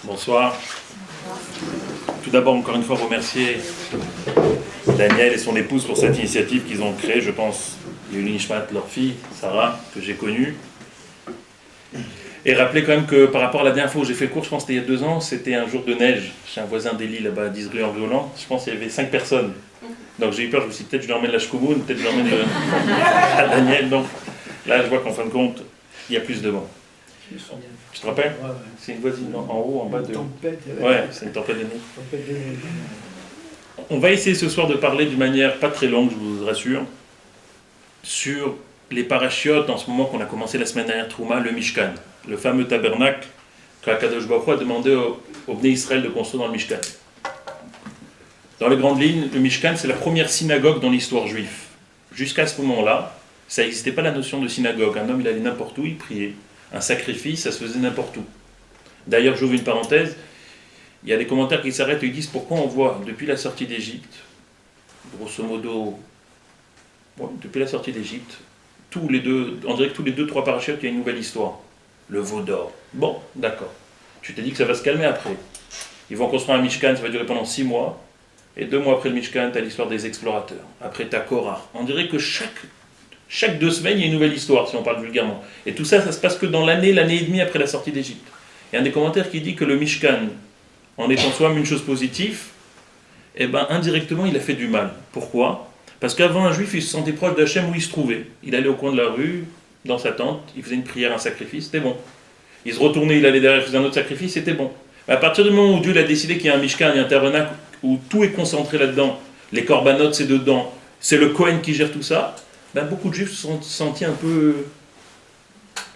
Bonsoir. Tout d'abord, encore une fois, remercier Daniel et son épouse pour cette initiative qu'ils ont créée. Je pense, Yuli Nishmat, leur fille, Sarah, que j'ai connue. Et rappeler quand même que par rapport à la dernière fois où j'ai fait le cours, je pense que c'était il y a 2 ans, c'était un jour de neige chez un voisin d'Eli, là-bas à 10 rue en Violant. Je pense qu'il y avait 5 personnes. Donc j'ai eu peur, je me suis dit peut-être je lui emmène la Shkoumoun, peut-être je lui emmène à Daniel. Donc là, je vois qu'en fin de compte, il y a plus de vent. Tu te rappelles? Ouais. C'est une voisine en haut, en bas de... Tempête. Ouais, c'est une tempête de nuit. On va essayer ce soir de parler d'une manière pas très longue, je vous rassure, sur les parachiotes en ce moment qu'on a commencé la semaine dernière, Trouma, le Mishkan, le fameux tabernacle qu'Akadosh Baruch Hu a demandé au Bnei Israël de construire dans le Mishkan. Dans les grandes lignes, le Mishkan, c'est la première synagogue dans l'histoire juive. Jusqu'à ce moment-là, ça n'existait pas la notion de synagogue. Un homme, il allait n'importe où, il priait. Un sacrifice, ça se faisait n'importe où. D'ailleurs, j'ouvre une parenthèse, il y a des commentaires qui s'arrêtent et ils disent pourquoi on voit, depuis la sortie d'Égypte, grosso modo, depuis la sortie d'Égypte, on dirait que tous les 2-3 parachutes, il y a une nouvelle histoire. Le veau d'or. Bon, d'accord. Tu t'es dit que ça va se calmer après. Ils vont construire un Mishkan, ça va durer pendant 6 mois. Et 2 mois après le Mishkan, tu as l'histoire des explorateurs. Après, tu as Korah. On dirait que chaque 2 semaines, il y a une nouvelle histoire, si on parle vulgairement. Et tout ça, ça se passe que dans l'année et demie après la sortie d'Égypte. Il y a un des commentaires qui dit que le Mishkan, en étant soi-même une chose positive, eh ben, indirectement, il a fait du mal. Pourquoi? Parce qu'avant, un juif, il se sentait proche d'Hachem où il se trouvait. Il allait au coin de la rue, dans sa tente, il faisait une prière, un sacrifice, c'était bon. Il se retournait, il allait derrière, il faisait un autre sacrifice, c'était bon. Mais à partir du moment où Dieu a décidé qu'il y a un Mishkan, il y a un tabernacle où tout est concentré là-dedans, les corbanotes, c'est dedans, c'est le Kohen qui gère tout ça, ben, beaucoup de juifs se sont sentis un peu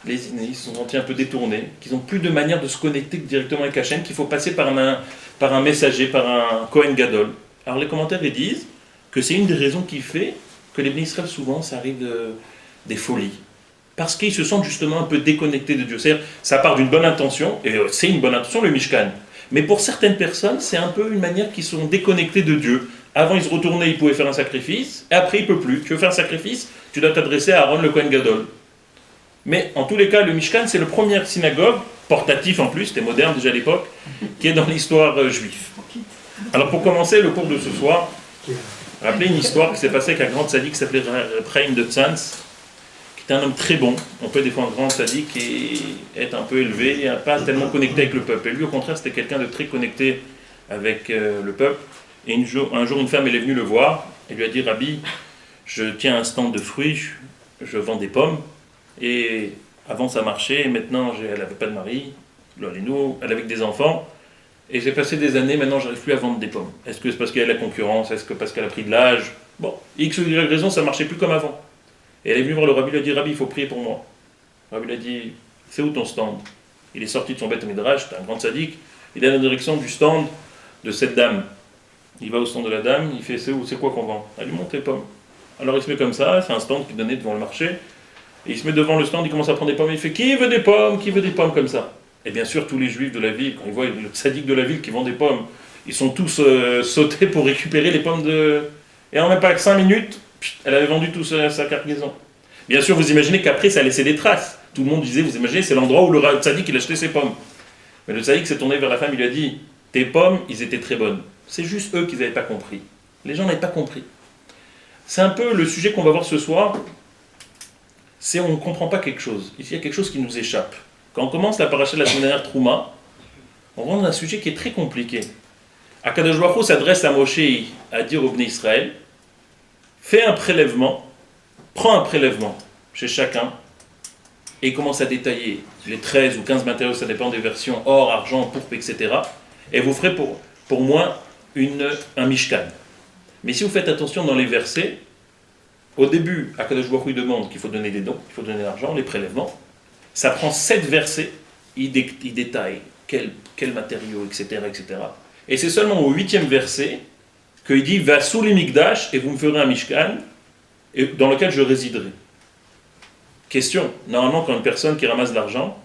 lésinés, ils se sont sentis un peu détournés, qu'ils n'ont plus de manière de se connecter directement avec Hachem, qu'il faut passer par un messager, par un Kohen Gadol. Alors les commentaires ils disent que c'est une des raisons qui fait que les Bnei Israël, souvent, ça arrive des folies. Parce qu'ils se sentent justement un peu déconnectés de Dieu. C'est-à-dire, ça part d'une bonne intention, et c'est une bonne intention, le Mishkan. Mais pour certaines personnes, c'est un peu une manière qu'ils sont déconnectés de Dieu. Avant, ils se retournaient, ils pouvaient faire un sacrifice, et après, ils ne peuvent plus. Tu veux faire un sacrifice, tu dois t'adresser à Aaron le Kohen Gadol. Mais en tous les cas, le Mishkan, c'est le premier synagogue, portatif en plus, c'était moderne déjà à l'époque, qui est dans l'histoire juive. Alors pour commencer le cours de ce soir, rappelez une histoire qui s'est passée avec un grand tzaddik qui s'appelait Chaim de Tzantz, qui était un homme très bon. On peut des fois un grand tzaddik et être un peu élevé, et pas tellement connecté avec le peuple. Et lui, au contraire, c'était quelqu'un de très connecté avec le peuple. Et un jour, une femme, elle est venue le voir et lui a dit: Rabbi, je tiens un stand de fruits, je vends des pommes. Et avant, ça marchait, et maintenant, elle n'avait pas de mari, elle avait que des enfants. Et j'ai passé des années, maintenant, je n'arrive plus à vendre des pommes. Est-ce que c'est parce qu'il y a la concurrence? Est-ce que parce qu'elle a pris de l'âge? Bon, X ou Y raison, ça ne marchait plus comme avant. Et elle est venue voir le rabbi, il lui a dit: Rabbi, il faut prier pour moi. Le rabbi lui a dit: c'est où ton stand? Il est sorti de son bête midrash, c'était un grand sadique, il est dans la direction du stand de cette dame. Il va au stand de la dame, il fait: c'est quoi qu'on vend? Elle lui montre les pommes. Alors il se met comme ça, c'est un stand qui donnait devant le marché, et il se met devant le stand, il commence à prendre des pommes, et il fait: qui veut des pommes? Qui veut des pommes? Comme ça. Et bien sûr, tous les juifs de la ville, quand ils voient le sadique de la ville qui vend des pommes, ils sont tous sautés pour récupérer les pommes de... Et en même pas que 5 minutes, elle avait vendu toute sa cargaison. Bien sûr, vous imaginez qu'après, ça a laissé des traces. Tout le monde disait: vous imaginez, c'est l'endroit où le tzaddik il achetait ses pommes. Mais le tzaddik s'est tourné vers la femme, il lui a dit: tes pommes, ils étaient très bonnes. C'est juste eux qui n'avaient pas compris. Les gens n'avaient pas compris. C'est un peu le sujet qu'on va voir ce soir, c'est on ne comprend pas quelque chose. Ici, il y a quelque chose qui nous échappe. Quand on commence la paracha de la semaine dernière, Trouma, on rentre dans un sujet qui est très compliqué. Akadosh Baruch Hu s'adresse à Moshe à dire au Bnei Israël: fais un prélèvement, prends un prélèvement chez chacun, et il commence à détailler les 13 ou 15 matériaux, ça dépend des versions, or, argent, pourpre, etc. Et vous ferez pour moi un Mishkan. Mais si vous faites attention dans les versets, au début, Akadosh Baruch Hu demande qu'il faut donner des dons, qu'il faut donner l'argent, les prélèvements. Ça prend 7 versets, il détaille quel matériau, etc., etc. Et c'est seulement au 8e verset qu'il dit: va sous les Mikdash et vous me ferez un Mishkan dans lequel je résiderai. Question: normalement, quand une personne qui ramasse de l'argent,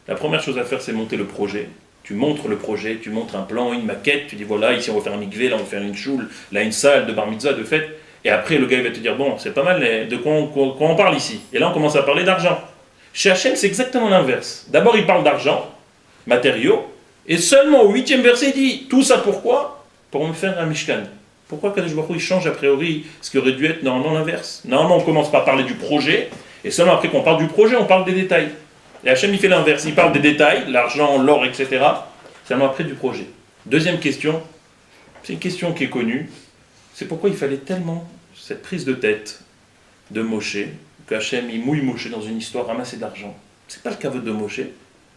la première chose à faire, c'est monter le projet. Tu montres le projet, tu montres un plan, une maquette, tu dis: voilà, ici on va faire un mikvé, là on va faire une choule, là une salle de bar mitzvah, de fête. Et après, le gars il va te dire: bon, c'est pas mal, de quoi on parle ici? Et là, on commence à parler d'argent. Chez Hachem, c'est exactement l'inverse. D'abord, il parle d'argent, matériaux, Et seulement au 8e verset, il dit, tout ça pourquoi? Pour me faire un Mishkan. Pourquoi Kadosh Baruch Hu, il change a priori ce qui aurait dû être normalement l'inverse? Normalement, on commence par parler du projet, et seulement après qu'on parle du projet, on parle des détails. Et Hachem, il fait l'inverse, il parle des détails, l'argent, l'or, etc., seulement après du projet. Deuxième question, c'est une question qui est connue, c'est pourquoi il fallait tellement cette prise de tête de Moshe, que Hachem, il mouille Moshe dans une histoire ramassée d'argent. C'est pas le kavod de Moshe,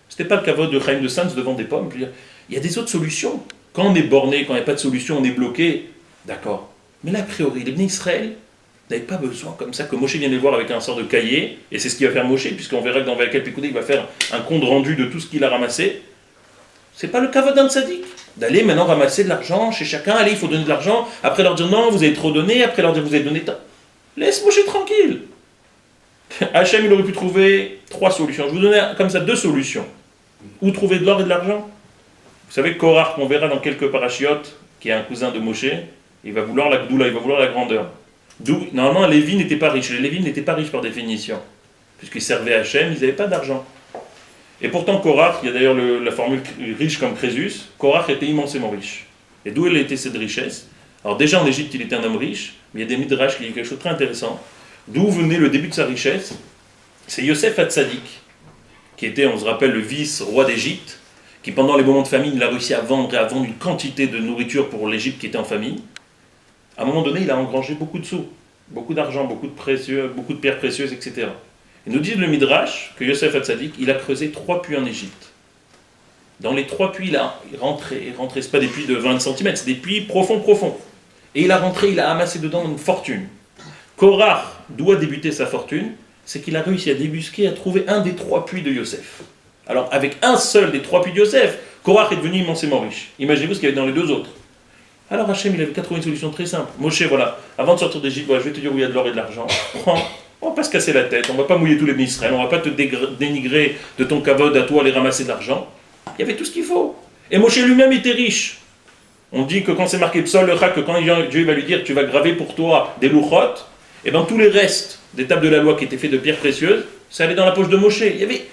c'était pas le kavod de Chaim de Sanz devant des pommes. Je veux dire, il y a des autres solutions. Quand on est borné, quand il n'y a pas de solution, on est bloqué, d'accord. Mais là, a priori, les Bnei Israël n'avaient pas besoin comme ça que Moshe vienne les voir avec un sort de cahier, et c'est ce qu'il va faire Moshe, puisqu'on verra que dans Vayakel Pekudei, il va faire un compte rendu de tout ce qu'il a ramassé. C'est pas le kavod d'un tzaddik d'aller maintenant ramasser de l'argent chez chacun. Allez, il faut donner de l'argent. Après leur dire non, vous avez trop donné. Après leur dire vous avez donné tant. Laisse Moshe tranquille. Hachem, il aurait pu trouver 3 solutions. Je vous donnais comme ça 2 solutions. Où trouver de l'or et de l'argent? Vous savez, Korach, qu'on verra dans quelques parachiotes, qui est un cousin de Moshe, il va vouloir la gdoula, il va vouloir la grandeur. D'où, normalement, Lévi n'était pas riche. Les Lévi n'étaient pas riches par définition. Puisqu'ils servaient Hachem, ils n'avaient pas d'argent. Et pourtant, Korach, il y a d'ailleurs la formule riche comme Crésus, Korach était immensément riche. Et d'où elle était cette richesse? Alors déjà en Égypte, il était un homme riche, mais il y a des midrash qui disent quelque chose de très intéressant. D'où venait le début de sa richesse? C'est Yosef Hatzadik, qui était, on se rappelle, le vice-roi d'Égypte, qui pendant les moments de famine, il a réussi à vendre une quantité de nourriture pour l'Égypte qui était en famine. À un moment donné, il a engrangé beaucoup de sous, beaucoup d'argent, beaucoup de pierres précieuses, etc. Il nous dit le Midrash que Yosef Hatzadik, il a creusé 3 puits en Égypte. Dans les 3 puits, il est rentré, c'est pas des puits de 20 cm, c'est des puits profonds. Et il a amassé dedans une fortune. Korach, d'où a débuté sa fortune? C'est qu'il a réussi à débusquer, à trouver un des 3 puits de Yosef. Alors, avec un seul des 3 puits de Yosef, Korach est devenu immensément riche. Imaginez-vous ce qu'il y avait dans les 2 autres. Alors Hachem, il avait qu'à trouver une solution très simple. Moshe, voilà, avant de sortir d'Égypte, voilà, je vais te dire où il y a de l'or et de l'argent. Prends. On va pas se casser la tête, on va pas mouiller tous les Bnei Israël, on va pas te dénigrer de ton kavod à toi, aller ramasser de l'argent. Il y avait tout ce qu'il faut. Et Moshe lui-même était riche. On dit que quand c'est marqué Psol le Chak, que quand Dieu va lui dire tu vas graver pour toi des louchot, et bien tous les restes des tables de la loi qui étaient faits de pierres précieuses, ça allait dans la poche de Moshe. Il y avait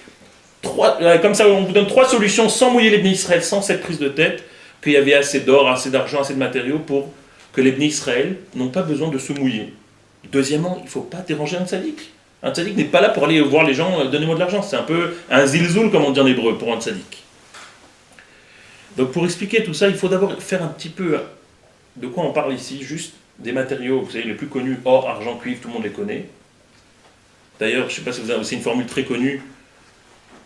3, comme ça on vous donne 3 solutions sans mouiller les Bnei Israël, sans cette prise de tête, qu'il y avait assez d'or, assez d'argent, assez de matériaux pour que les Bnei Israël n'ont pas besoin de se mouiller. Deuxièmement, il ne faut pas déranger un tzaddik. Un tzaddik n'est pas là pour aller voir les gens, donnez-moi de l'argent. C'est un peu un zilzoul, comme on dit en hébreu, pour un tzaddik. Donc pour expliquer tout ça, il faut d'abord faire un petit peu de quoi on parle ici, juste des matériaux, vous savez, les plus connus, or, argent, cuivre, tout le monde les connaît. D'ailleurs, je ne sais pas si vous avez, c'est une formule très connue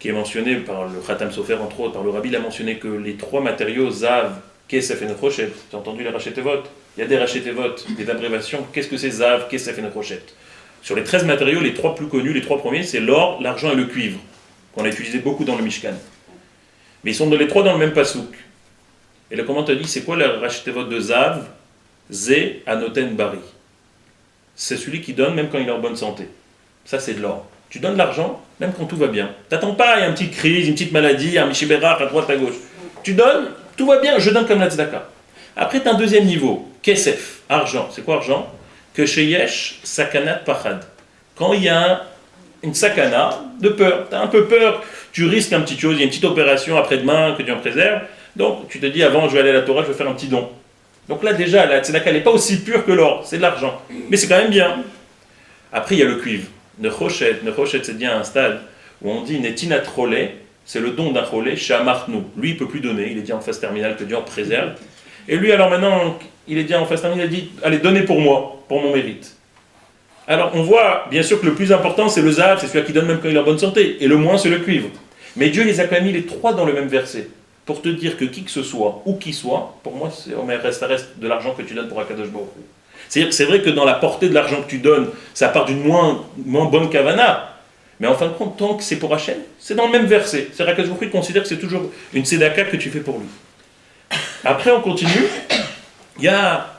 qui est mentionnée par le Khatam Sofer, entre autres, par le Rabbi, il a mentionné que les 3 matériaux, Zav, Kesef et Nechoshet, j'ai entendu les Rachetevot. Il y a des Rachetevot, des abréviations. Qu'est-ce que c'est Zav, Kesef et Nechoshet? Sur les 13 matériaux, les 3 plus connus, les 3 premiers, c'est l'or, l'argent et le cuivre, qu'on a utilisé beaucoup dans le Mishkan. Mais ils sont les 3 dans le même pasouk. Et le commentaire dit, c'est quoi le Rachetevot de Zav? Zé Anoten Bari. C'est celui qui donne même quand il est en bonne santé. Ça, c'est de l'or. Tu donnes de l'argent, même quand tout va bien. T'attends pas, il y a une petite crise, une petite maladie, un Mishiberach à droite, à gauche. Tu donnes, tout va bien, je donne comme la tzedaka. Après, tu as un deuxième niveau, Kesef, argent. C'est quoi argent? Que sheyesh sakanat pachad. Quand il y a une sakana de peur, tu as un peu peur, tu risques un petit chose, il y a une petite opération après-demain, que Dieu en préserve. Donc, tu te dis, avant, je vais aller à la Torah, je vais faire un petit don. Donc là, déjà, la tzedaka n'est pas aussi pure que l'or, c'est de l'argent. Mais c'est quand même bien. Après, il y a le cuivre. Nechoshet, c'est bien un stade où on dit Netinat Cholé, c'est le don d'un Cholé, Shamartnu. Lui, il ne peut plus donner, il est déjà en phase terminale, que Dieu en préserve. Et lui, alors maintenant, il est déjà en phase terminale, il a dit allez, donnez pour moi, pour mon mérite. Alors, on voit, bien sûr, que le plus important, c'est le Zav, c'est celui qui donne même quand il est en bonne santé, et le moins, c'est le cuivre. Mais Dieu les a quand même mis les 3 dans le même verset, pour te dire que qui que ce soit, ou qui soit, pour moi, ça reste de l'argent que tu donnes pour Akadosh Baruch Hu. C'est vrai que dans la portée de l'argent que tu donnes, ça part d'une moins bonne kavana. Mais en fin de compte, tant que c'est pour Hachem, c'est dans le même verset. C'est-à-dire qu'Akadosh Baruch Hu considère que c'est toujours une tzedaka que tu fais pour lui. Après, on continue. Il y a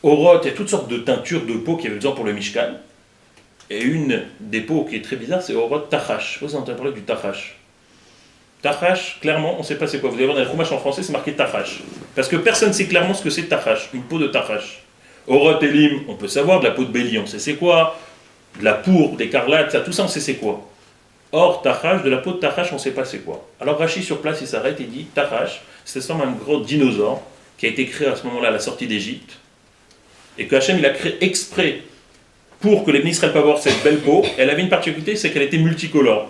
Orot, il y a toutes sortes de teintures de peau qui avaient besoin pour le Mishkan. Et une des peaux qui est très bizarre, c'est Orot Tachash. Vous avez entendu parler du Tachash? Tachash, clairement, on ne sait pas c'est quoi. Vous allez voir dans les Chumash en français, c'est marqué Tachash. Parce que personne ne sait clairement ce que c'est Tachash, une peau de Tachash. Orot Elim, on peut savoir, de la peau de bélier, on sait c'est quoi. De la pourpre, d'écarlate, ça, tout ça, on sait c'est quoi. Or, Tachash, de la peau de Tachash, on ne sait pas c'est quoi. Alors Rashi sur place, il s'arrête et dit Tachash, c'est comme un gros dinosaure qui a été créé à ce moment-là à la sortie d'Égypte, et que Hachem il a créé exprès pour que les Israël puissent avoir cette belle peau. Elle avait une particularité, c'est qu'elle était multicolore.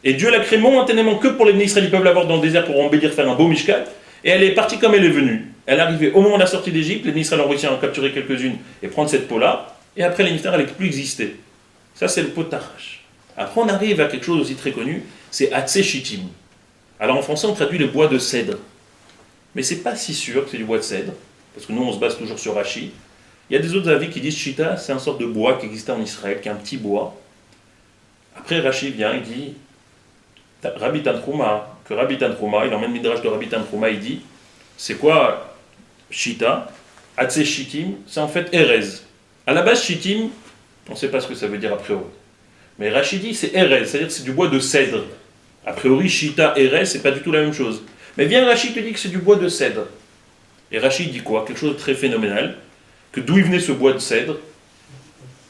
Et Dieu l'a créée momentanément que pour les Israël, ils peuvent l'avoir dans le désert pour embellir, faire un beau mishkan. Et elle est partie comme elle est venue. Elle est arrivée au moment de la sortie d'Égypte, les Israël ont réussi à en capturer quelques-unes et prendre cette peau-là. Et après, les Israël, elle n'est plus existée. Ça, c'est le pot de Tachash. Après, on arrive à quelque chose aussi très connu, c'est Hatzé Shittim. Alors en français, on traduit le bois de cèdre. Mais c'est pas si sûr que c'est du bois de cèdre, parce que nous, on se base toujours sur Rashi. Il y a des autres avis qui disent Shita, c'est un sorte de bois qui existait en Israël, qui est un petit bois. Après, Rashi vient, il dit Rabbi Tantrouma, que Rabbi Tantrouma, il emmène le midrash de Rabbi Tantrouma, il dit c'est quoi Shita? Hatzé Shittim, c'est en fait Erez. À la base, Shittim, on ne sait pas ce que ça veut dire a priori. Mais Rashi dit c'est Erez, c'est-à-dire que c'est du bois de cèdre. A priori, Shita, Erez, c'est pas du tout la même chose. Mais viens, Rashi te dit que c'est du bois de cèdre. Et Rashi dit quoi? Quelque chose de très phénoménal. Que d'où il venait ce bois de cèdre?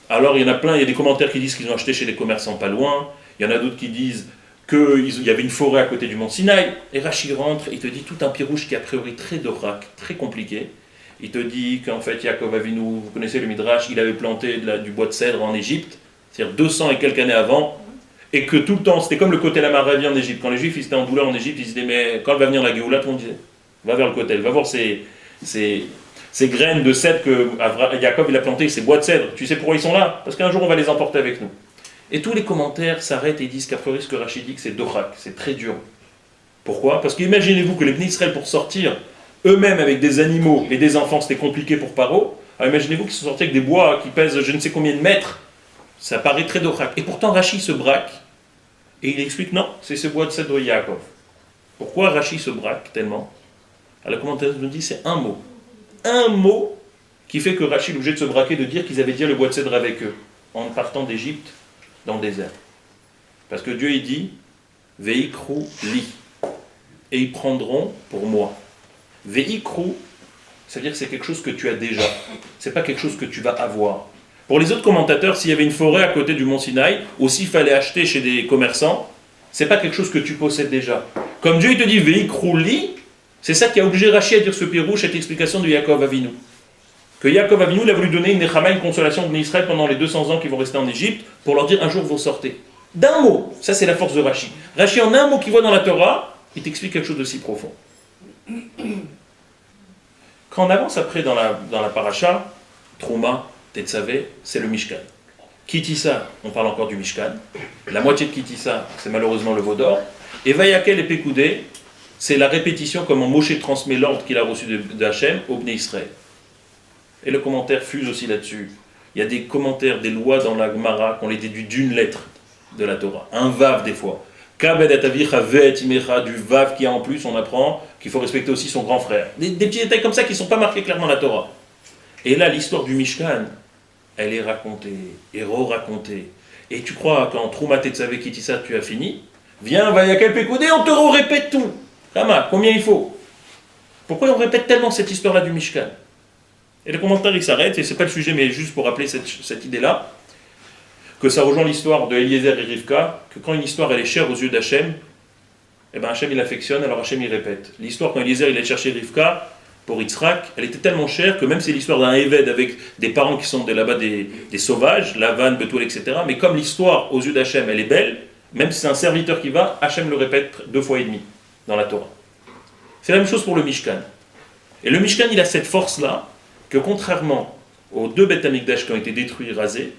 Alors il y en a plein, il y a des commentaires qui disent qu'ils ont acheté chez des commerçants pas loin. Il y en a d'autres qui disent qu'il y avait une forêt à côté du mont Sinaï. Et Rashi rentre, il te dit tout un pirouche qui est a priori très dorak, très compliqué. Il te dit qu'en fait, Yaakov Avinu, vous connaissez le Midrash, il avait planté du bois de cèdre en Égypte, c'est-à-dire 200 et quelques années avant, et que tout le temps, c'était comme le côté la Maravi en Égypte. Quand les Juifs ils étaient en douleur en Égypte, ils se disaient, mais quand va venir la Géoula, tout le monde disait, va vers le côté, va voir ces graines de cèdre que Yaakov il a plantées, ces bois de cèdre. Tu sais pourquoi ils sont là? Parce qu'un jour, on va les emporter avec nous. Et tous les commentaires s'arrêtent et disent qu'à priori, ce que Rachid dit, c'est dorak, c'est très dur. Pourquoi? Parce qu'imaginez-vous que les Bnei Israël, pour sortir eux-mêmes avec des animaux et des enfants, c'était compliqué pour Paro. Alors imaginez-vous qu'ils sont sortis avec des bois qui pèsent je ne sais combien de mètres. Ça paraît très dorak. Et pourtant, Rachid se braque et il explique non, c'est ce bois de cèdre de Yaakov. Pourquoi Rachid se braque tellement? Alors le commentaire nous dit c'est un mot. Un mot qui fait que Rachid est obligé de se braquer, de dire qu'ils avaient dit le bois de cèdre avec eux, en partant d'Égypte dans le désert. Parce que Dieu il dit Veikru li. Et ils prendront pour moi. Veikru, c'est-à-dire que c'est quelque chose que tu as déjà. C'est pas quelque chose que tu vas avoir. Pour les autres commentateurs, s'il y avait une forêt à côté du mont Sinaï, ou s'il fallait acheter chez des commerçants, c'est pas quelque chose que tu possèdes déjà. Comme Dieu il te dit Veikru li, c'est ça qui a obligé Rachid à dire ce pirouche, cette explication de Yaakov Avinu. Que Yaakov Avinu il a voulu donner une nechama, une consolation de Israël pendant les 200 ans qui vont rester en Égypte, pour leur dire un jour vous sortez. D'un mot, ça c'est la force de Rachid. Rachid en un mot qu'il voit dans la Torah, il t'explique quelque chose de si profond. Quand on avance après dans la paracha, Trouma, Tetzavé, c'est le Mishkan. Kitissa, on parle encore du Mishkan. La moitié de Kitissa, c'est malheureusement le veau d'or. Et Vayakel et Pekoudé, c'est la répétition comment Moshe transmet l'ordre qu'il a reçu d'Hachem au Bnei Israël. Et le commentaire fuse aussi là-dessus. Il y a des commentaires, des lois dans la Gemara qu'on les déduit d'une lettre de la Torah. Un vav des fois. Kabed et avicha ve'et imecha, du vav qui a en plus, on apprend qu'il faut respecter aussi son grand frère. Des petits détails comme ça qui ne sont pas marqués clairement dans la Torah. Et là, l'histoire du Mishkan, elle est racontée, et re-racontée. Et tu crois qu'en Trouma Tetzavé Kitissa, tu as fini? Viens, va y a quel pécoudé, on te répète tout. Rama, combien il faut? Pourquoi on répète tellement cette histoire-là du Mishkan? Et le commentaire il s'arrête, et c'est pas le sujet, mais juste pour rappeler cette idée-là, que ça rejoint l'histoire de Eliezer et Rivka, que quand une histoire elle est chère aux yeux d'Hachem, eh ben Hachem il affectionne, alors Hachem il répète. L'histoire quand Eliezer il allait chercher Rivka pour Yitzhak, elle était tellement chère que même c'est l'histoire d'un Éved avec des parents qui sont là-bas des sauvages, Lavan, Bethuel, etc. Mais comme l'histoire aux yeux d'Hachem elle est belle, même si c'est un serviteur qui va, Hachem le répète 2 fois et demi dans la Torah. C'est la même chose pour le Mishkan. Et le Mishkan il a cette force-là, que contrairement aux 2 Beth Amikdash qui ont été détruits, rasés,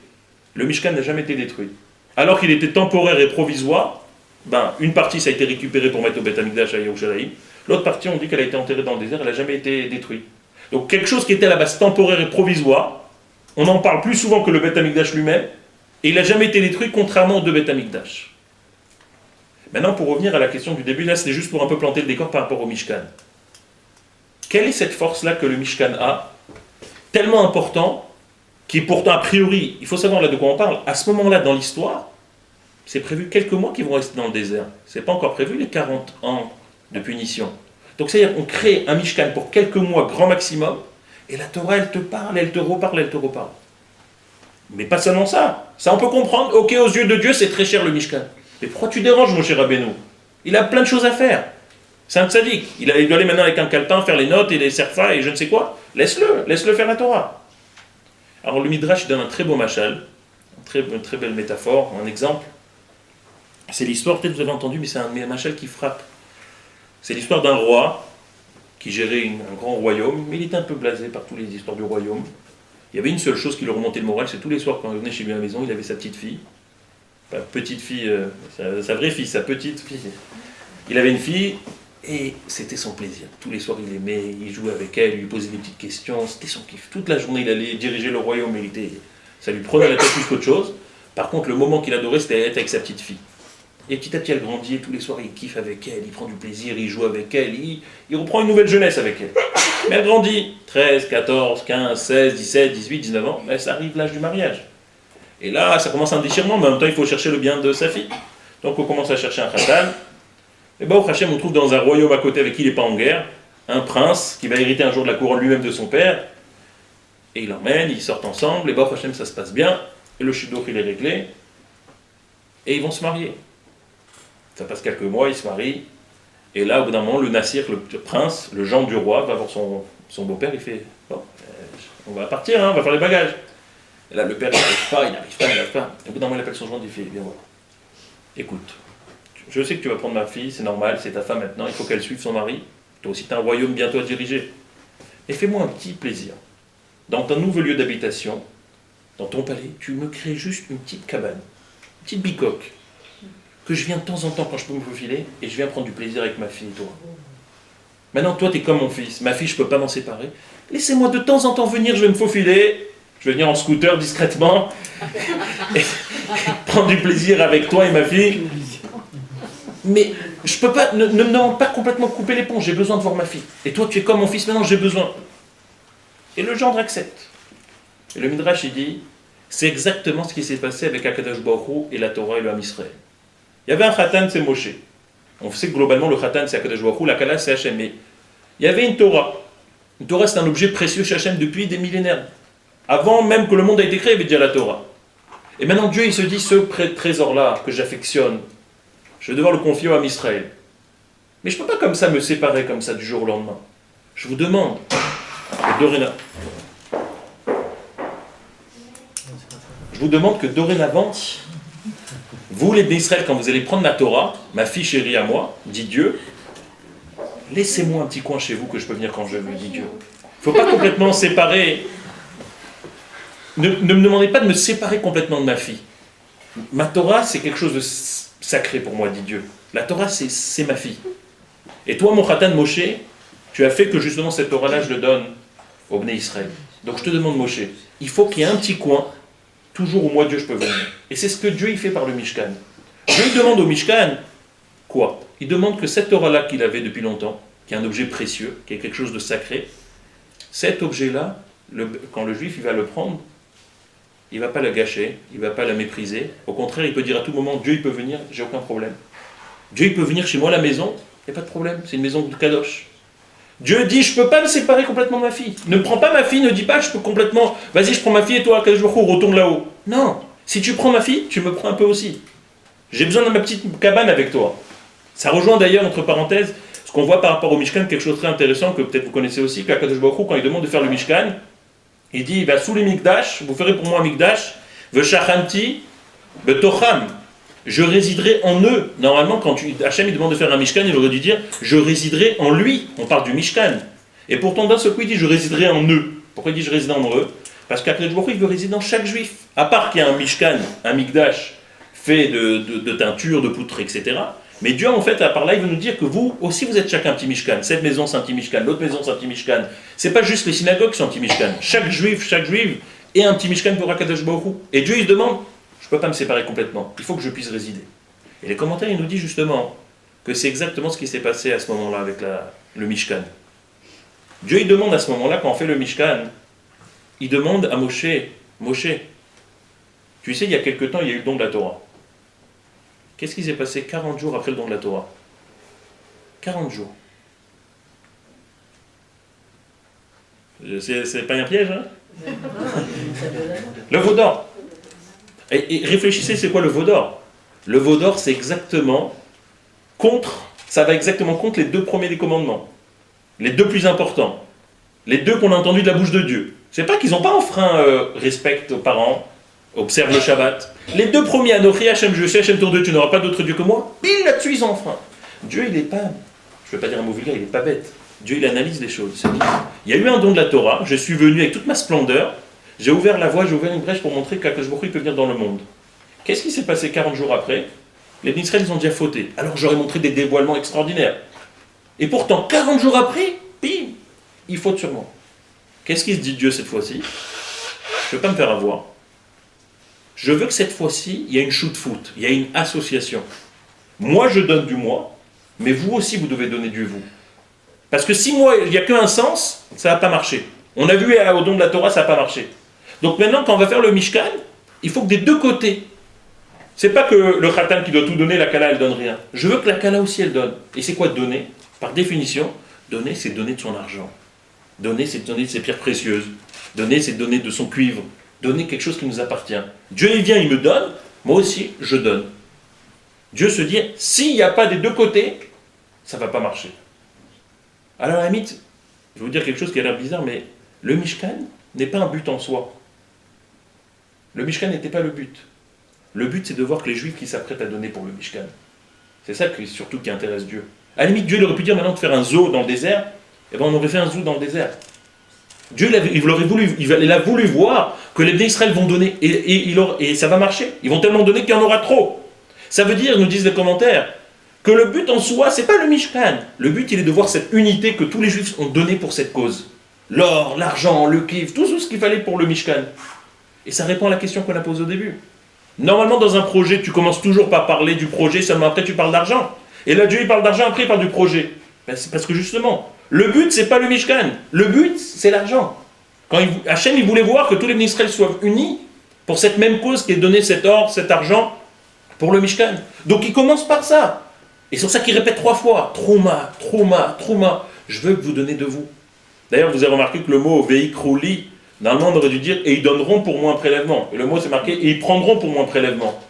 le Mishkan n'a jamais été détruit. Alors qu'il était temporaire et provisoire, une partie ça a été récupérée pour mettre au Beth Amikdash à Yerushalayim, l'autre partie on dit qu'elle a été enterrée dans le désert, elle n'a jamais été détruite. Donc quelque chose qui était à la base temporaire et provisoire, on en parle plus souvent que le Beth Amikdash lui-même, et il n'a jamais été détruit contrairement aux 2 Beth Amikdash. Maintenant pour revenir à la question du début, là c'est juste pour un peu planter le décor par rapport au Mishkan. Quelle est cette force-là que le Mishkan a, tellement important, qui pourtant, a priori, il faut savoir là de quoi on parle, à ce moment-là dans l'histoire, c'est prévu quelques mois qu'ils vont rester dans le désert. C'est pas encore prévu les 40 ans de punition. Donc c'est-à-dire qu'on crée un Mishkan pour quelques mois, grand maximum, et la Torah, elle te parle, elle te reparle, elle te reparle. Mais pas seulement ça. Ça, on peut comprendre. Ok, aux yeux de Dieu, c'est très cher le Mishkan. Mais pourquoi tu déranges, mon cher Rabbeinu? Il a plein de choses à faire. C'est un tzaddik. Il doit aller maintenant avec un calepin faire les notes et les serfas et je ne sais quoi. Laisse-le faire la Torah. Alors le Midrash donne un très beau machal, une très belle métaphore, un exemple. C'est l'histoire, peut-être vous avez entendu, mais c'est un machal qui frappe. C'est l'histoire d'un roi qui gérait un grand royaume, mais il était un peu blasé par toutes les histoires du royaume. Il y avait une seule chose qui lui remontait le moral, c'est tous les soirs quand il venait chez lui à la maison, il avait sa petite fille. Enfin, petite fille, sa vraie fille, sa petite fille. Il avait une fille et c'était son plaisir. Tous les soirs il aimait, il jouait avec elle, il lui posait des petites questions, c'était son kiff. Toute la journée il allait diriger le royaume, ça lui prenait la tête plus qu'autre chose. Par contre le moment qu'il adorait c'était être avec sa petite fille. Et petit à petit elle grandit, et tous les soirs il kiffe avec elle, il prend du plaisir, il joue avec elle, il reprend une nouvelle jeunesse avec elle. Mais elle grandit, 13, 14, 15, 16, 17, 18, 19 ans, mais ça arrive l'âge du mariage. Et là ça commence un déchirement, mais en même temps il faut chercher le bien de sa fille. Donc on commence à chercher un khatan. Et bien au Hachem on trouve dans un royaume à côté avec qui il n'est pas en guerre, un prince qui va hériter un jour de la couronne lui-même de son père. Et il l'emmène, ils sortent ensemble, et bien au Hachem ça se passe bien, et le shidduch il est réglé, et ils vont se marier. Ça passe quelques mois, ils se marient, et là, au bout d'un moment, le Nassir, le prince, le gendre du roi, va voir son beau-père, il fait « Bon, on va partir, on va faire les bagages. » Et là, le père, il n'arrive pas. Et au bout d'un moment, il appelle son gendre, il fait « Viens voir. Écoute, je sais que tu vas prendre ma fille, c'est normal, c'est ta femme maintenant, il faut qu'elle suive son mari. Toi aussi, tu as un royaume bientôt à diriger. Mais fais-moi un petit plaisir. Dans ton nouveau lieu d'habitation, dans ton palais, tu me crées juste une petite cabane, une petite bicoque, que je viens de temps en temps quand je peux me faufiler, et je viens prendre du plaisir avec ma fille et toi. Maintenant, toi, tu es comme mon fils. Ma fille, je ne peux pas m'en séparer. Laissez-moi de temps en temps venir, je vais me faufiler, je vais venir en scooter discrètement, et prendre du plaisir avec toi et ma fille. Mais je peux pas, ne me demande pas complètement de couper l'éponge, j'ai besoin de voir ma fille. Et toi, tu es comme mon fils, maintenant j'ai besoin. Et le gendre accepte. Et le Midrash, il dit, c'est exactement ce qui s'est passé avec Akadosh Baruch Hu et la Torah et le Ham Israël. Il y avait un Khatan, c'est Moshe. On sait que globalement, le Khatan, c'est Akadosh Baruch Hu, la Kala, c'est Hachem. Mais il y avait une Torah. Une Torah, c'est un objet précieux chez Hachem depuis des millénaires. Avant même que le monde ait été créé, il y avait déjà la Torah. Et maintenant, Dieu, il se dit, ce trésor-là que j'affectionne, je vais devoir le confier au Ham Israël. Mais je ne peux pas comme ça me séparer comme ça du jour au lendemain. Je vous demande, que dorénavant, vous les d'Israël, quand vous allez prendre ma Torah, ma fille chérie à moi, dit Dieu, laissez-moi un petit coin chez vous que je peux venir quand je veux, dit Dieu. Il ne faut pas complètement séparer. Ne me demandez pas de me séparer complètement de ma fille. Ma Torah, c'est quelque chose de sacré pour moi, dit Dieu. La Torah, c'est ma fille. Et toi, mon Khatan Moshe, tu as fait que justement cette Torah-là, je le donne au Bnei Israël. Donc je te demande, Moshe, il faut qu'il y ait un petit coin, toujours où moi, Dieu, je peux venir. Et c'est ce que Dieu, il fait par le Mishkan. Dieu, il demande au Mishkan, quoi? Il demande que cette Torah-là qu'il avait depuis longtemps, qui est un objet précieux, qui est quelque chose de sacré, cet objet-là, quand le Juif, il va le prendre, il ne va pas la gâcher, il ne va pas la mépriser. Au contraire, il peut dire à tout moment, Dieu, il peut venir, j'ai aucun problème. Dieu, il peut venir chez moi à la maison, il n'y a pas de problème, c'est une maison de Kadosh. Dieu dit, je ne peux pas me séparer complètement de ma fille. Ne prends pas ma fille, ne dis pas, je peux complètement, vas-y, je prends ma fille et toi, Kadosh Baruch Hu, retourne là-haut. Non, si tu prends ma fille, tu me prends un peu aussi. J'ai besoin de ma petite cabane avec toi. Ça rejoint d'ailleurs, entre parenthèses, ce qu'on voit par rapport au Mishkan, quelque chose de très intéressant, que peut-être vous connaissez aussi, qu'Akadosh Baruch Hu, quand il demande de faire le Mishkan, il dit, il va sous les Mikdash, vous ferez pour moi un Mikdash, Veshachanti, Betocham, je résiderai en eux. Normalement, quand Hachem il demande de faire un Mishkan, il aurait dû dire, je résiderai en lui. On parle du Mishkan. Et pourtant, d'un seul coup, il dit, je résiderai en eux. Pourquoi il dit, je résiderai en eux? Parce qu'Akadosh Baruch Hu, il veut résider dans chaque juif. À part qu'il y a un Mishkan, un Mikdash, fait de teinture, de poutre, etc. Mais Dieu, en fait, à part là, il veut nous dire que vous aussi, vous êtes chacun un petit Mishkan. Cette maison, c'est un petit Mishkan. L'autre maison, c'est un petit Mishkan. C'est pas juste les synagogues qui sont un petit Mishkan. Chaque juif est un petit Mishkan pour Akadosh Baruch Hu. Et Dieu, il se demande, je ne peux pas me séparer complètement. Il faut que je puisse résider. Et les commentaires, ils nous disent justement que c'est exactement ce qui s'est passé à ce moment-là avec le Mishkan. Dieu, il demande à ce moment-là, quand on fait le Mishkan, il demande à Moshe, tu sais, il y a quelque temps, il y a eu le don de la Torah. Qu'est-ce qui s'est passé 40 jours après le don de la Torah? 40 jours. C'est pas un piège, hein? Le veau d'or. Et réfléchissez, c'est quoi le veau d'or? Le veau d'or, c'est exactement ça va exactement contre les deux premiers des commandements. Les deux plus importants. Les deux qu'on a entendus de la bouche de Dieu. C'est pas qu'ils n'ont pas enfreint respecte aux parents, observe le Shabbat. Les deux premiers, Anochi, Hachem, je sais, Hachem, ton Dieu, tu n'auras pas d'autre Dieu que moi. Pile là-dessus, ils ont enfreint. Dieu, il n'est pas, je ne vais pas dire un mot vulgaire, il n'est pas bête. Dieu, il analyse les choses. Il y a eu un don de la Torah, je suis venu avec toute ma splendeur, j'ai ouvert la voie, j'ai ouvert une brèche pour montrer qu'Akadosh Baruch Hu, il peut venir dans le monde. Qu'est-ce qui s'est passé 40 jours après? Les Israël, ils ont déjà fauté. Alors j'aurais montré des dévoilements extraordinaires. Et pourtant, 40 jours après, bim, il faute sur moi. Qu'est-ce qu'il se dit Dieu cette fois-ci? Je ne veux pas me faire avoir. Je veux que cette fois-ci, il y ait une shoot-foot, il y a une association. Moi, je donne du moi, mais vous aussi, vous devez donner du vous. Parce que si moi, il n'y a qu'un sens, ça ne va pas marcher. On a vu au don de la Torah, ça n'a pas marché. Donc maintenant, quand on va faire le Mishkan, il faut que des deux côtés. C'est pas que le Khatan qui doit tout donner, la Kala, elle donne rien. Je veux que la Kala aussi, elle donne. Et c'est quoi donner? Par définition, donner, c'est donner de son argent. Donner, c'est donner de ses pierres précieuses. Donner, c'est donner de son cuivre. Donner quelque chose qui nous appartient. Dieu, il vient, il me donne. Moi aussi, je donne. Dieu se dit, s'il n'y a pas des deux côtés, ça ne va pas marcher. Alors, à la limite, je vais vous dire quelque chose qui a l'air bizarre, mais le Mishkan n'est pas un but en soi. Le Mishkan n'était pas le but. Le but, c'est de voir que les Juifs qui s'apprêtent à donner pour le Mishkan. C'est ça surtout qui intéresse Dieu. À la limite, Dieu il aurait pu dire maintenant de faire un zoo dans le désert, et bien on aurait fait un zoo dans le désert. Dieu il a voulu voir que les Israël vont donner, et ça va marcher. Ils vont tellement donner qu'il y en aura trop. Ça veut dire, nous disent les commentaires, que le but en soi, c'est pas le Mishkan. Le but, il est de voir cette unité que tous les Juifs ont donnée pour cette cause. L'or, l'argent, le kiff, tout ce qu'il fallait pour le Mishkan. Et ça répond à la question qu'on a posée au début. Normalement, dans un projet, tu commences toujours par parler du projet, seulement après tu parles d'argent. Et là, Dieu il parle d'argent, après il parle du projet. Ben, c'est parce que justement, le but, c'est pas le Mishkan. Le but, c'est l'argent. Hachem, il voulait voir que tous les Israël soient unis pour cette même cause qui est donner cet or, cet argent pour le Mishkan. Donc il commence par ça. Et c'est pour ça qu'il répète 3 fois. Trouma, trouma, trouma. Je veux que vous donnez de vous. D'ailleurs, vous avez remarqué que le mot veikrouli, normalement, on aurait dû dire et ils donneront pour moi un prélèvement. Et le mot c'est marqué et ils prendront pour moi un prélèvement.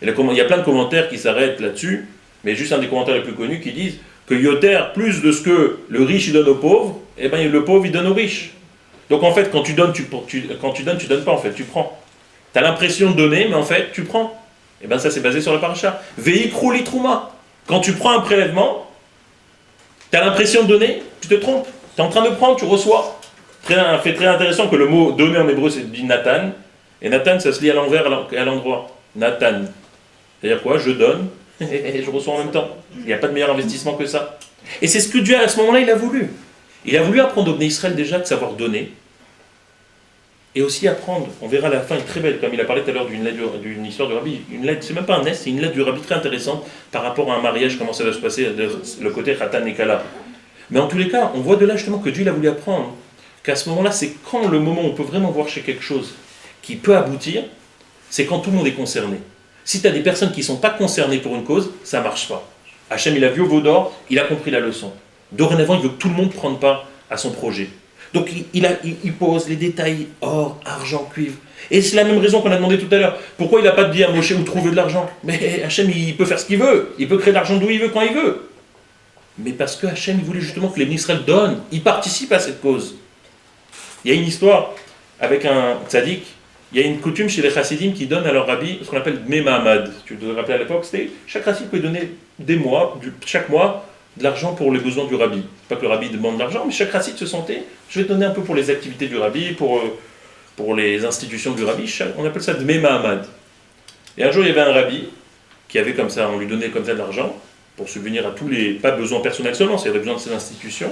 Et il y a plein de commentaires qui s'arrêtent là-dessus, mais juste un des commentaires les plus connus qui disent que Yoter, plus de ce que le riche il donne aux pauvres, et bien le pauvre il donne aux riches. Donc en fait, quand tu donnes, tu donnes pas en fait, tu prends. Tu as l'impression de donner, mais en fait, tu prends. Et bien ça c'est basé sur la paracha. Veikru li trouma. Quand tu prends un prélèvement, tu as l'impression de donner, tu te trompes. Tu es en train de prendre, tu reçois. Un fait très intéressant que le mot donner en hébreu c'est dit Nathan. Et Nathan ça se lit à l'envers et à l'endroit. Nathan. C'est-à-dire quoi? Je donne et je reçois en même temps. Il n'y a pas de meilleur investissement que ça. Et c'est ce que Dieu à ce moment-là il a voulu. Il a voulu apprendre au Bnei Israël déjà de savoir donner. Et aussi apprendre, on verra à la fin, une très belle, comme il a parlé tout à l'heure d'une histoire du rabbi, une lettre, c'est même pas un est, c'est une lettre du rabbi très intéressante par rapport à un mariage, comment ça va se passer, le côté Khatan et Kala. Mais en tous les cas, on voit de là justement que Dieu il a voulu apprendre qu'à ce moment-là, c'est quand le moment où on peut vraiment voir chez quelque chose qui peut aboutir, c'est quand tout le monde est concerné. Si tu as des personnes qui ne sont pas concernées pour une cause, ça ne marche pas. Hachem, il a vu au veau d'or, il a compris la leçon. Dorénavant, il veut que tout le monde prenne part à son projet. Donc il pose les détails, or, argent, cuivre. Et c'est la même raison qu'on a demandé tout à l'heure. Pourquoi il n'a pas dit à Moshe où trouver de l'argent? Mais Hachem, il peut faire ce qu'il veut. Il peut créer de l'argent d'où il veut, quand il veut. Mais parce que Hachem, il voulait justement que les Israël donnent. Ils participent à cette cause. Il y a une histoire avec un tzaddik. Il y a une coutume chez les chassidim qui donnent à leur rabbi ce qu'on appelle Dmei Mahamad. Tu te rappelles à l'époque, c'était chaque chassid pouvait donner chaque mois de l'argent pour les besoins du rabbi. Pas que le rabbi demande de l'argent, mais chaque chassid se sentait, je vais te donner un peu pour les activités du rabbi, pour les institutions du rabbi. On appelle ça Dmei Mahamad. Et un jour, il y avait un rabbi qui avait comme ça, on lui donnait comme ça de l'argent pour subvenir à tous les, pas besoins personnels seulement, s'il avait besoin de ces institutions.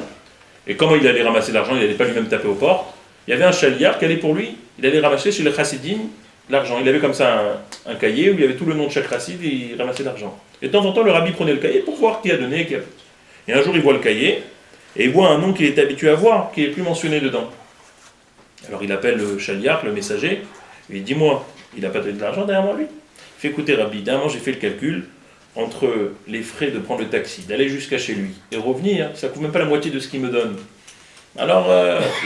Et comment il allait ramasser l'argent? Il n'allait pas lui-même taper aux portes. Il y avait un chaliard qui allait pour lui, il allait ramasser chez les chassidim l'argent. Il avait comme ça un cahier où il y avait tout le nom de chaque chassid et il ramassait l'argent. Et de temps en temps, le rabbi prenait le cahier pour voir qui a donné, qui a... Et un jour, il voit le cahier et il voit un nom qu'il est habitué à voir, qui n'est plus mentionné dedans. Alors il appelle le chaliard, le messager, et il dit, dis-moi, il n'a pas donné de l'argent derrière moi, lui? Il fait, écoutez, rabbi, dernièrement, j'ai fait le calcul entre les frais de prendre le taxi, d'aller jusqu'à chez lui et revenir, ça ne coûte même pas la moitié de ce qu'il me donne. Alors,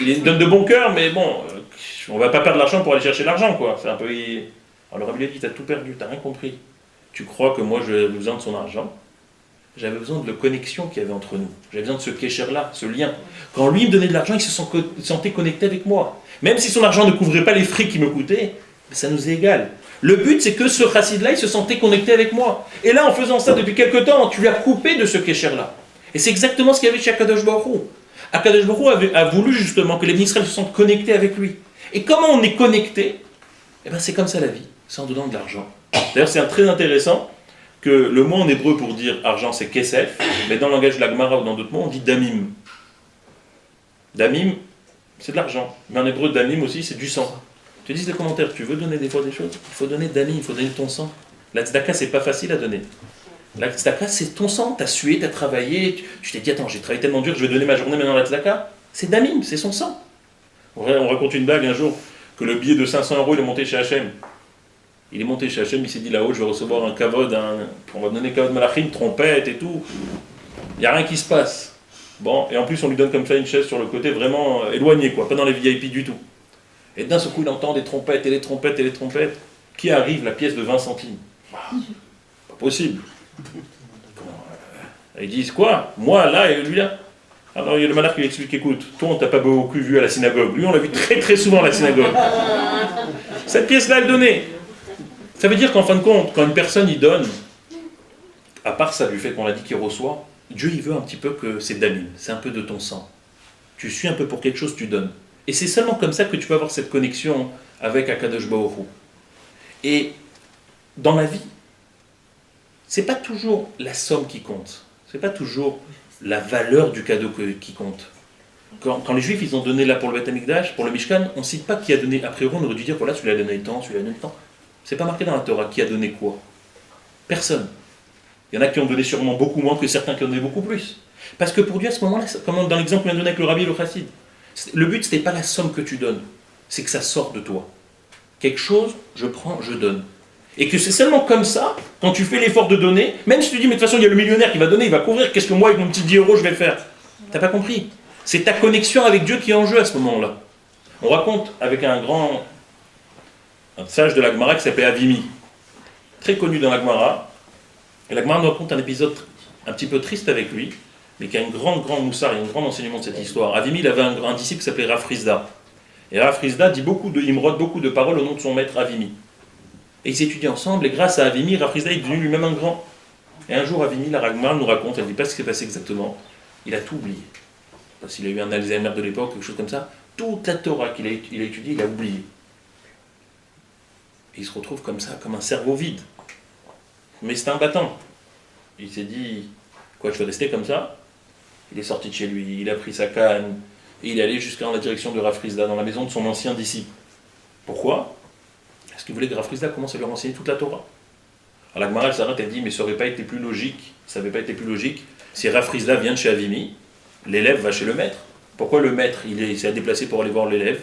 il donne de bon cœur, mais bon, on va pas perdre l'argent pour aller chercher l'argent, quoi. C'est un peu... Alors le rabbi lui a dit, t'as tout perdu, t'as rien compris. Tu crois que moi j'avais besoin de son argent? J'avais besoin de la connexion qu'il y avait entre nous. J'avais besoin de ce kécher-là, ce lien. Quand lui me donnait de l'argent, il se sentait connecté avec moi. Même si son argent ne couvrait pas les frais qui me coûtaient, ça nous est égal. Le but, c'est que ce chassid-là, il se sentait connecté avec moi. Et là, en faisant ça depuis quelque temps, tu l'as coupé de ce kécher-là. Et c'est exactement ce qu'il y avait chez Akadosh Baruch Hu. Akadosh Baruch Hu a voulu justement que les Israël se sentent connectés avec lui. Et comment on est connecté? Eh bien, c'est comme ça la vie, c'est en donnant de l'argent. D'ailleurs, c'est très intéressant que le mot en hébreu pour dire argent, c'est kesef, mais dans le langage de la Gemara ou dans d'autres mots, on dit damim. Damim, c'est de l'argent. Mais en hébreu, damim aussi, c'est du sang. Tu dis des commentaires, tu veux donner des fois des choses? Il faut donner damim, il faut donner ton sang. La tzedaka, c'est pas facile à donner. La tzedaka, c'est ton sang. Tu as sué, tu as travaillé, tu t'es dit, attends, j'ai travaillé tellement dur que je vais donner ma journée maintenant à la tzedaka. C'est damim, c'est son sang. On raconte une blague un jour, que le billet de 500 euros, il est monté chez Hachem. Il est monté chez Hachem, il s'est dit là-haut, je vais recevoir un kavod, on va me donner kavod malachim, trompette et tout. Il n'y a rien qui se passe. Bon, et en plus, on lui donne comme ça une chaise sur le côté vraiment éloignée, quoi, pas dans les VIP du tout. Et d'un seul coup, il entend des trompettes et les trompettes et les trompettes. Qui arrive? La pièce de 20 centimes. Pas possible. Ils disent quoi? Moi là et lui là. Alors il y a le malach qui lui explique, écoute, toi on t'a pas beaucoup vu à la synagogue. Lui on l'a vu très très souvent à la synagogue. Cette pièce-là, elle donnait. Ça veut dire qu'en fin de compte, quand une personne y donne, à part ça du fait qu'on l'a dit qu'il reçoit, Dieu il veut un petit peu que c'est damim, c'est un peu de ton sang. Tu suis un peu pour quelque chose, tu donnes. Et c'est seulement comme ça que tu peux avoir cette connexion avec Akadosh Baruch Hu. Et dans la vie, c'est pas toujours la somme qui compte, c'est pas toujours la valeur du cadeau qui compte. Quand les Juifs ils ont donné là pour le Beth Amikdash, pour le Mishkan, on ne cite pas qui a donné. A priori, on aurait dû dire voilà, celui-là a donné tant, celui-là a donné tant. C'est pas marqué dans la Torah qui a donné quoi. Personne. Il y en a qui ont donné sûrement beaucoup moins que certains qui ont donné beaucoup plus. Parce que pour Dieu, à ce moment-là, comme dans l'exemple qu'on vient de donner avec le Rabbi et le Chassid, le but, ce n'est pas la somme que tu donnes, c'est que ça sorte de toi. Quelque chose, je prends, je donne. Et que c'est seulement comme ça, quand tu fais l'effort de donner, même si tu dis, mais de toute façon, il y a le millionnaire qui va donner, il va couvrir, qu'est-ce que moi, avec mon petit 10 euros, je vais faire? T'as pas compris. C'est ta connexion avec Dieu qui est en jeu à ce moment-là. On raconte avec un sage de la Gemara qui s'appelait Avimi, très connu dans la Gemara. Et la Gemara nous raconte un épisode un petit peu triste avec lui, mais qui a une grande moussard, il y a un grand enseignement de cette histoire. Avimi, il avait un disciple qui s'appelait Rav Frisda. Et Rav Frisda dit imrode beaucoup de paroles au nom de son maître Avimi. Et ils étudient ensemble, et grâce à Avimi, Rav Frisda est devenu lui-même un grand. Et un jour, Avimi, la Gemara nous raconte, elle ne dit pas ce qui s'est passé exactement, il a tout oublié. Parce qu'il a eu un Alzheimer de l'époque, quelque chose comme ça. Toute la Torah qu'il a étudiée, il a oublié. Et il se retrouve comme ça, comme un cerveau vide. Mais c'est un battant. Il s'est dit, quoi, je vais rester comme ça? Il est sorti de chez lui, il a pris sa canne, et il est allé jusqu'à la direction de Rav Frisda, dans la maison de son ancien disciple. Pourquoi? Parce qu'il voulait que Rav Frisda commence à lui renseigner toute la Torah. Alors la Gemara, elle s'arrête, elle dit, mais ça n'avait pas été plus logique si Rav Frisda vient de chez Avimi, l'élève va chez le maître. Pourquoi le maître, il s'est déplacé pour aller voir l'élève?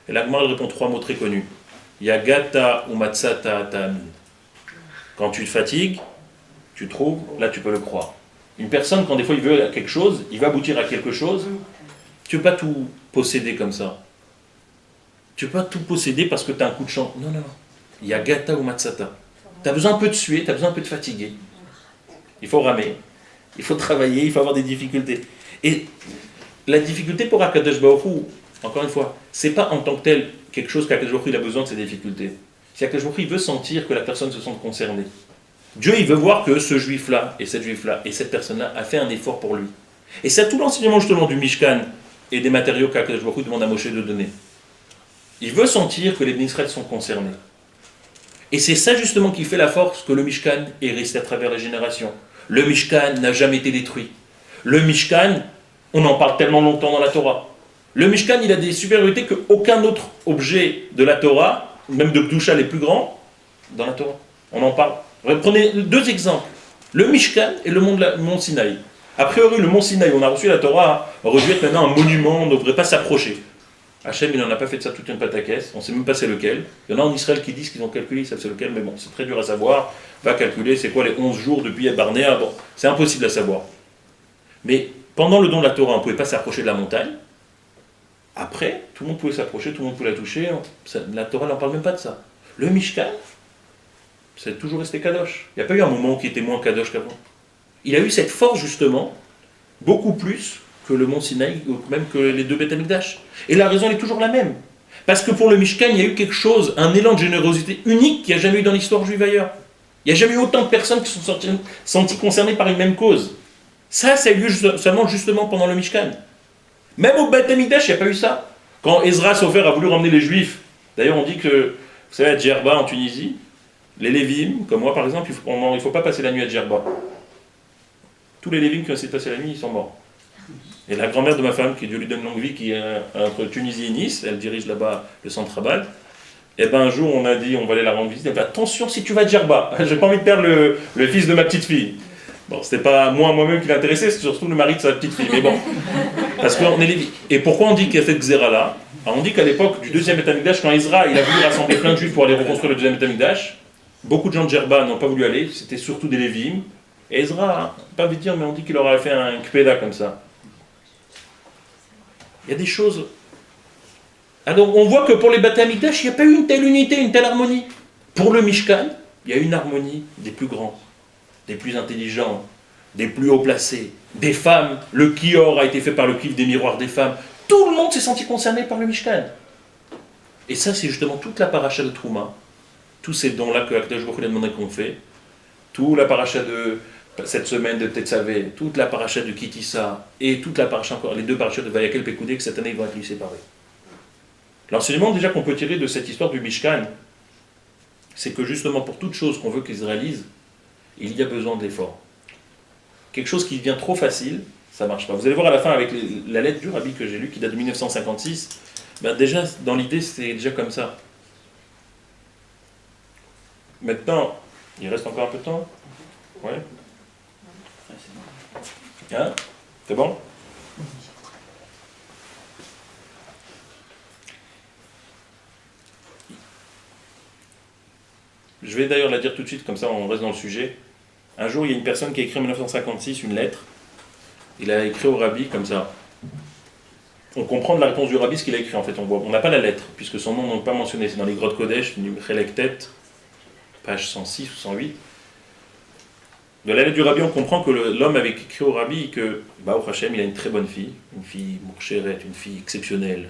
Et la Gemara répond 3 mots très connus. Yagata ou matsata ta'amin. Quand tu te fatigues, tu trouves, là tu peux le croire. Une personne, quand des fois il veut quelque chose, il va aboutir à quelque chose, tu ne peux pas tout posséder comme ça. Tu ne peux pas tout posséder parce que tu as un coup de chance. Non. Yagata ou matsata. Tu as besoin un peu de suer, tu as besoin un peu de fatiguer. Il faut ramer, il faut travailler, il faut avoir des difficultés. Et la difficulté pour Akadosh Baruch Hu, encore une fois, c'est pas en tant que tel quelque chose qu'Akadosh Baruch Hu il a besoin de ces difficultés. C'est qu'Akadosh Baruch Hu il veut sentir que la personne se sente concernée. Dieu il veut voir que ce juif-là, et cette personne-là a fait un effort pour lui. Et c'est tout l'enseignement justement du Mishkan et des matériaux qu'Akadosh Baruch Hu demande à Moshe de donner. Il veut sentir que les Bnei Israël sont concernés. Et c'est ça justement qui fait la force que le Mishkan est resté à travers les générations. Le Mishkan n'a jamais été détruit. Le Mishkan, on en parle tellement longtemps dans la Torah. Le Mishkan, il a des supériorités qu'aucun autre objet de la Torah, même de Kedusha les plus grands, dans la Torah. On en parle. Prenez 2 exemples. Le Mishkan et le mont Sinaï. A priori, le mont Sinaï, on a reçu la Torah, aurait dû être maintenant un monument, on ne devrait pas s'approcher. Hachem, il n'en a pas fait de ça toute une pataquès, on ne sait même pas c'est lequel. Il y en a en Israël qui disent qu'ils ont calculé, ils savent c'est lequel, mais bon, c'est très dur à savoir. Va calculer, c'est quoi les 11 jours depuis Barnéa, bon, c'est impossible à savoir. Mais pendant le don de la Torah, on ne pouvait pas s'approcher de la montagne. Après, tout le monde pouvait s'approcher, tout le monde pouvait la toucher. La Torah n'en parle même pas de ça. Le Mishkan, c'est toujours resté kadosh. Il n'y a pas eu un moment qui était moins kadosh qu'avant. Il a eu cette force, justement, beaucoup plus que le mont Sinaï, ou même que les deux Beth Amikdash. Et la raison elle est toujours la même. Parce que pour le Mishkan, il y a eu quelque chose, un élan de générosité unique qu'il n'y a jamais eu dans l'histoire juive ailleurs. Il n'y a jamais eu autant de personnes qui sont senties concernées par une même cause. Ça a eu lieu seulement justement pendant le Mishkan. Même au Beth Amikdash, il n'y a pas eu ça. Quand Ezra Sofer a voulu ramener les Juifs, d'ailleurs on dit que, vous savez, à Djerba en Tunisie, les Lévim, comme moi par exemple, il ne faut pas passer la nuit à Djerba. Tous les Lévim qui ont essayé de passer la nuit, ils sont morts. Et la grand-mère de ma femme, qui Dieu lui donne longue vie, qui est entre Tunisie et Nice, elle dirige là-bas le centre Abad, et ben un jour on a dit, on va aller la rendre visite, et ben attention si tu vas à Djerba, j'ai pas envie de perdre le fils de ma petite fille. Bon, c'était pas moi-même qui l'intéressait, c'est surtout le mari de sa petite fille, mais bon. Parce qu'on est Lévi. Et pourquoi on dit qu'il y a cette xéra-là? On dit qu'à l'époque du deuxième Beth Amikdash, quand Ezra il a voulu rassembler plein de juifs pour aller reconstruire le deuxième Beth Amikdash, beaucoup de gens de Djerba n'ont pas voulu aller, c'était surtout des Lévim. Et Ezra, pas envie de dire, mais on dit qu'il aurait fait un kpeda comme ça. Il y a des choses. Alors on voit que pour les Beth Amikdash, il n'y a pas eu une telle unité, une telle harmonie. Pour le Mishkan, il y a une harmonie des plus grands, des plus intelligents, des plus haut placés, des femmes. Le kior a été fait par le kiff des miroirs des femmes. Tout le monde s'est senti concerné par le Mishkan. Et ça, c'est justement toute la paracha de Trouma, tous ces dons-là que Akadosh Baruch Hu a demandé qu'on fait, toute la paracha de cette semaine de Tetzavé, toute la paracha de Kitissa, et toute la paracha encore, les deux parachas de Vayakel Pekoudé, que cette année ils vont être séparés. L'enseignement déjà qu'on peut tirer de cette histoire du Mishkan, c'est que justement pour toute chose qu'on veut qu'ils réalisent, il y a besoin de l'effort. Quelque chose qui devient trop facile, ça ne marche pas. Vous allez voir à la fin avec la lettre du Rabbi que j'ai lue, qui date de 1956, ben déjà dans l'idée c'est déjà comme ça. Maintenant, il reste encore un peu de temps? Ouais. Hein? C'est bon? Je vais d'ailleurs la dire tout de suite, comme ça on reste dans le sujet. Un jour, il y a une personne qui a écrit en 1956 une lettre. Il a écrit au Rabbi comme ça. On comprend de la réponse du Rabbi ce qu'il a écrit en fait. On n'a pas la lettre, puisque son nom n'est pas mentionné. C'est dans les grottes Kodesh, Chelek Tet, page 106 ou 108. De la lettre du Rabbi, on comprend que l'homme avait écrit au Rabbi que Baruch Hashem, il a une très bonne fille, une fille mourcheret, une fille exceptionnelle,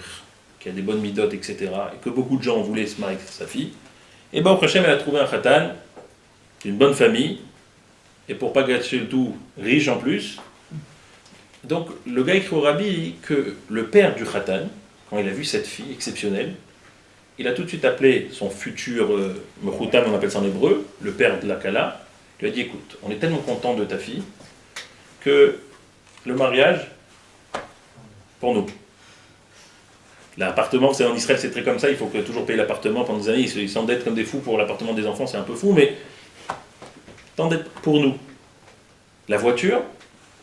qui a des bonnes midotes, etc. Et que beaucoup de gens voulaient se marier avec sa fille. Et Baruch Hashem, elle a trouvé un khatan, une bonne famille, et pour pas gâcher le tout, riche en plus. Donc le gars écrit au Rabbi que le père du khatan, quand il a vu cette fille exceptionnelle, il a tout de suite appelé son futur mechoutam, on appelle ça en hébreu, le père de la Kala. Il lui a dit, écoute, on est tellement content de ta fille que le mariage, pour nous. L'appartement, c'est en Israël, c'est très comme ça, il faut toujours payer l'appartement pendant des années, ils s'endettent comme des fous pour l'appartement des enfants, c'est un peu fou, mais t'endettes pour nous. La voiture,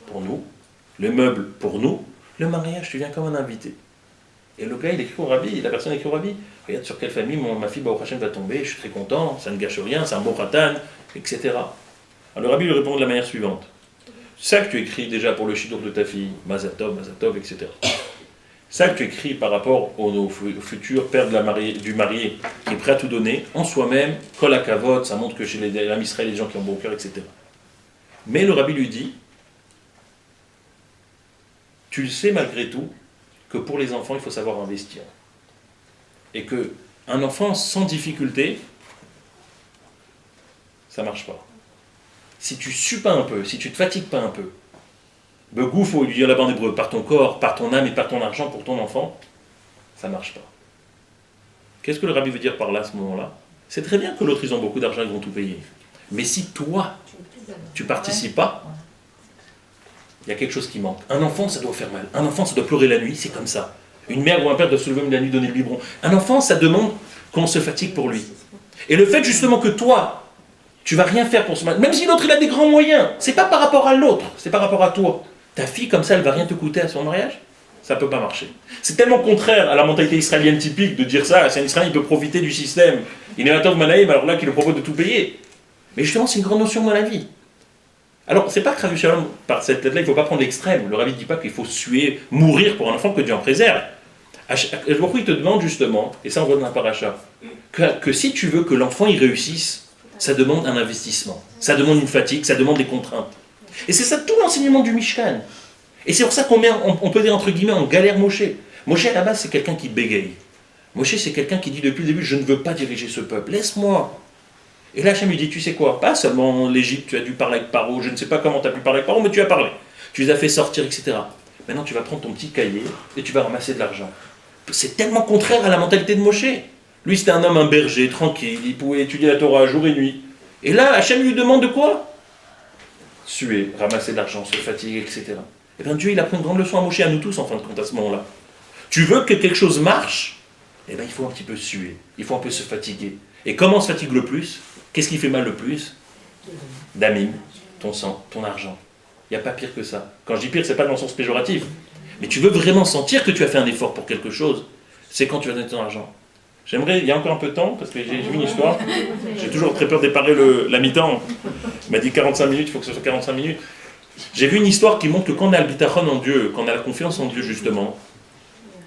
pour nous. Le meuble, pour nous. Le mariage, tu viens comme un invité. Et le gars, il écrit au Rabbi, la personne écrit au Rabbi, regarde sur quelle famille ma fille Baruch Hashem va tomber, je suis très content, ça ne gâche rien, c'est un bon khatan, etc. Alors le Rabbi lui répond de la manière suivante. C'est ça que tu écris déjà pour le shidur de ta fille, Mazatov, etc. Ça que tu écris par rapport au futur père du marié qui est prêt à tout donner, en soi-même, kol hakavod, ça montre que chez l'âme Israël, les gens qui ont bon cœur, etc. Mais le Rabbi lui dit, tu le sais malgré tout, que pour les enfants, il faut savoir investir. Et qu'un enfant sans difficulté, ça ne marche pas. Si tu sues pas un peu, si tu te fatigues pas un peu, Begou, il faut lui dire là-bas en hébreu, par ton corps, par ton âme et par ton argent pour ton enfant, ça ne marche pas. Qu'est-ce que le Rabbi veut dire par là à ce moment-là? C'est très bien que l'autre, ils ont beaucoup d'argent, ils vont tout payer. Mais si toi, tu ne participes pas, il y a quelque chose qui manque. Un enfant, ça doit faire mal. Un enfant, ça doit pleurer la nuit, c'est comme ça. Une mère ou un père doit se lever la nuit, donner le biberon. Un enfant, ça demande qu'on se fatigue pour lui. Et le fait justement que toi, tu vas rien faire pour ce mal, même si l'autre il a des grands moyens, c'est pas par rapport à l'autre, c'est par rapport à toi. Ta fille, comme ça, elle va rien te coûter à son mariage? Ça peut pas marcher. C'est tellement contraire à la mentalité israélienne typique de dire ça. C'est un Israélien, il peut profiter du système. Il est un Tov Manaïm, alors là, qu'il le propose de tout payer. Mais justement, c'est une grande notion dans la vie. Alors, c'est pas que Rabbi Shalom, par cette lettre-là, il ne faut pas prendre l'extrême. Le Rabbi ne dit pas qu'il faut suer, mourir pour un enfant, que Dieu en préserve. Je vois qu'il te demande justement, et ça on voit dans la paracha, que si tu veux que l'enfant y réussisse, Ça demande un investissement, ça demande une fatigue, ça demande des contraintes. Et c'est ça tout l'enseignement du Mishkan. Et c'est pour ça on peut dire entre guillemets, on galère Moshe. Moshe à la base c'est quelqu'un qui bégaye. Moshe c'est quelqu'un qui dit depuis le début, je ne veux pas diriger ce peuple, laisse-moi. Et là Hachem lui dit, tu sais quoi, pas seulement l'Égypte, tu as dû parler avec Paro, je ne sais pas comment tu as pu parler avec Paro, mais tu as parlé. Tu les as fait sortir, etc. Maintenant tu vas prendre ton petit cahier et tu vas ramasser de l'argent. C'est tellement contraire à la mentalité de Moshe. Lui c'était un homme, un berger, tranquille, il pouvait étudier la Torah jour et nuit. Et là Hachem lui demande de quoi? Suer, ramasser de l'argent, se fatiguer, etc. Et bien Dieu il apprend une grande leçon à Moshe, à nous tous en fin de compte à ce moment-là. Tu veux que quelque chose marche? Eh bien il faut un petit peu suer, il faut un peu se fatiguer. Et comment on se fatigue le plus? Qu'est-ce qui fait mal le plus? Damim, ton sang, ton argent. Il n'y a pas pire que ça. Quand je dis pire, c'est pas dans le sens péjoratif. Mais tu veux vraiment sentir que tu as fait un effort pour quelque chose, c'est quand tu vas donner ton argent. J'aimerais, il y a encore un peu de temps, parce que j'ai vu une histoire, j'ai toujours très peur de déparer la mi-temps. Il m'a dit 45 minutes, il faut que ce soit 45 minutes. J'ai vu une histoire qui montre que quand on a le bitachon en Dieu, quand on a la confiance en Dieu justement,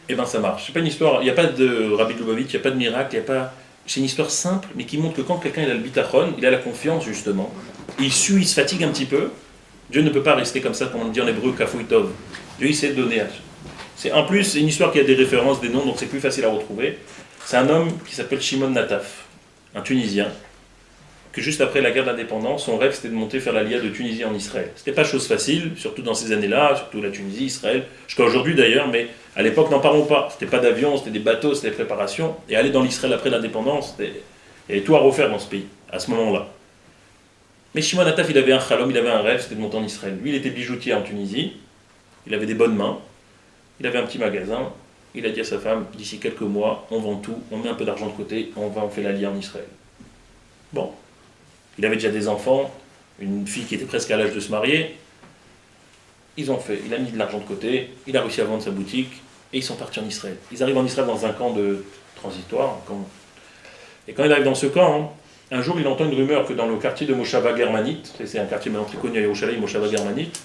eh bien ça marche. C'est pas une histoire, il n'y a pas de Rabbi Lubavitch, il n'y a pas de miracle, il n'y a pas... C'est une histoire simple, mais qui montre que quand quelqu'un il a le bitachon, il a la confiance justement, il sue, il se fatigue un petit peu, Dieu ne peut pas rester comme ça, comme on dit en hébreu, kafouï tov. Dieu il sait donner. En plus, c'est une histoire qui a des références, des noms, donc c'est plus facile à retrouver. C'est un homme qui s'appelle Shimon Nataf, un Tunisien, que juste après la guerre d'indépendance, son rêve c'était de monter faire l'Aliyah de Tunisie en Israël. C'était pas chose facile, surtout dans ces années-là, surtout la Tunisie, Israël, jusqu'à aujourd'hui d'ailleurs, mais à l'époque n'en parlons pas. C'était pas d'avion, c'était des bateaux, c'était des préparations, et aller dans l'Israël après l'indépendance, il y avait tout à refaire dans ce pays, à ce moment-là. Mais Shimon Nataf, il avait un chalom, il avait un rêve, c'était de monter en Israël. Lui, il était bijoutier en Tunisie, il avait des bonnes mains, il avait un petit magasin, il a dit à sa femme, d'ici quelques mois, on vend tout, on met un peu d'argent de côté, on fait l'Aliyah en Israël. Bon. Il avait déjà des enfants, une fille qui était presque à l'âge de se marier. Il a mis de l'argent de côté, il a réussi à vendre sa boutique, et ils sont partis en Israël. Ils arrivent en Israël dans un camp de transitoire. Et quand il arrive dans ce camp, un jour il entend une rumeur que dans le quartier de Moshava Germanite, c'est un quartier maintenant très connu à Yerushalayim, Moshava Germanite,